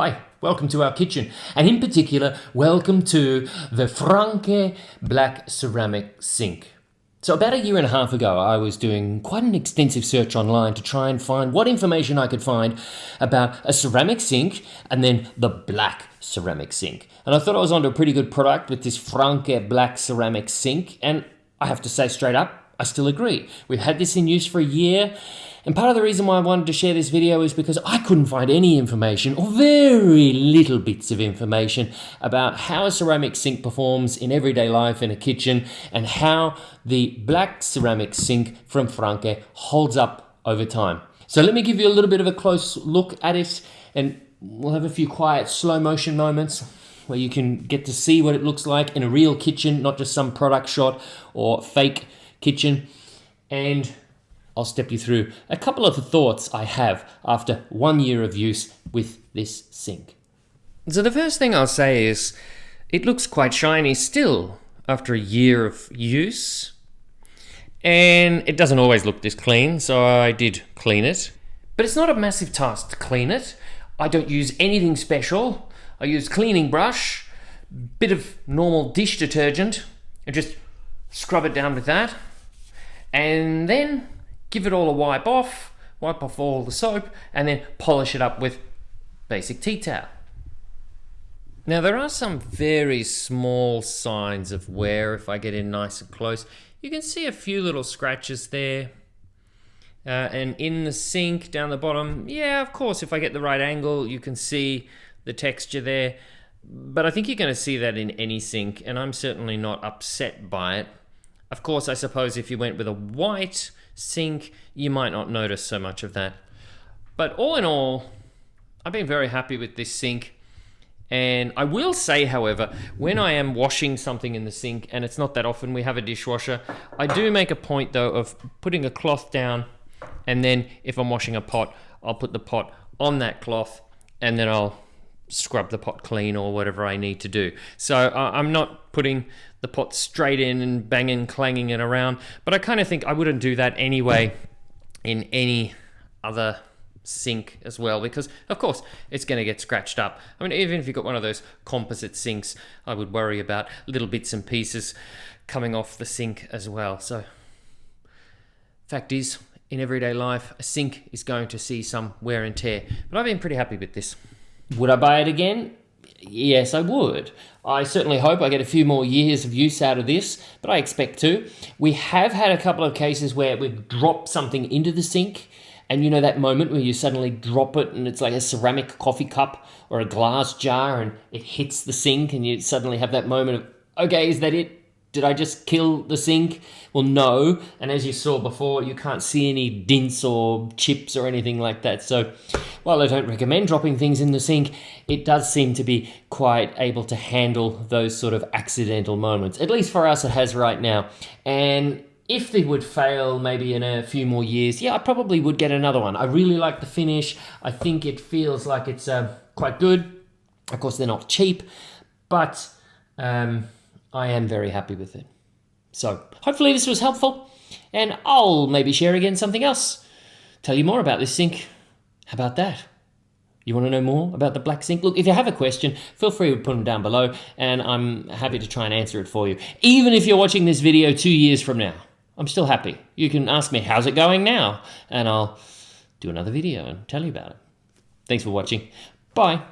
Hi, welcome to our kitchen, and in particular, welcome to the FRANKE black ceramic sink. So about a year and a half ago, I was doing quite an extensive search online to try and find what information I could find about a ceramic sink and then the black ceramic sink. And I thought I was onto a pretty good product with this FRANKE black ceramic sink, and I have to say straight up, I still agree. We've had this in use for a year, and part of the reason why I wanted to share this video is because I couldn't find any information, or very little bits of information, about how a ceramic sink performs in everyday life in a kitchen and how the black ceramic sink from FRANKE holds up over time. So let me give you a little bit of a close look at it, and we'll have a few quiet slow motion moments where you can get to see what it looks like in a real kitchen, not just some product shot or fake kitchen. And I'll step you through a couple of the thoughts I have after 1 year of use with this sink. So the first thing I'll say is it looks quite shiny still after a year of use. And it doesn't always look this clean, so I did clean it. But it's not a massive task to clean it. I don't use anything special. I use cleaning brush, bit of normal dish detergent, and just scrub it down with that. And then give it all a wipe off all the soap, and then polish it up with basic tea towel. Now there are some very small signs of wear if I get in nice and close. You can see a few little scratches there. And in the sink down the bottom, yeah, of course, if I get the right angle, you can see the texture there. But I think you're going to see that in any sink, and I'm certainly not upset by it. Of course, I suppose if you went with a white sink, you might not notice so much of that. But all in all, I've been very happy with this sink. And I will say, however, when I am washing something in the sink, and it's not that often we have a dishwasher, I do make a point though of putting a cloth down, and then if I'm washing a pot, I'll put the pot on that cloth, and then I'll scrub the pot clean or whatever I need to do. So I'm not putting the pot straight in and banging, clanging it around, but I kind of think I wouldn't do that anyway in any other sink as well, because of course it's going to get scratched up. I mean, even if you've got one of those composite sinks, I would worry about little bits and pieces coming off the sink as well. So fact is, in everyday life, a sink is going to see some wear and tear, but I've been pretty happy with this. Would I buy it again? Yes, I would. I certainly hope I get a few more years of use out of this, but I expect to. We have had a couple of cases where we've dropped something into the sink, and you know that moment where you suddenly drop it and it's like a ceramic coffee cup or a glass jar and it hits the sink, and you suddenly have that moment of, okay, is that it? Did I just kill the sink? Well, no. And as you saw before, you can't see any dents or chips or anything like that. So while I don't recommend dropping things in the sink, it does seem to be quite able to handle those sort of accidental moments. At least for us, it has right now. And if they would fail maybe in a few more years, yeah, I probably would get another one. I really like the finish. I think it feels like it's quite good. Of course, they're not cheap, but I am very happy with it. So hopefully this was helpful, and I'll maybe share again something else. Tell you more about this sink. How about that? You want to know more about the black sink? Look, if you have a question, feel free to put them down below, and I'm happy to try and answer it for you. Even if you're watching this video 2 years from now, I'm still happy. You can ask me, how's it going now? And I'll do another video and tell you about it. Thanks for watching. Bye.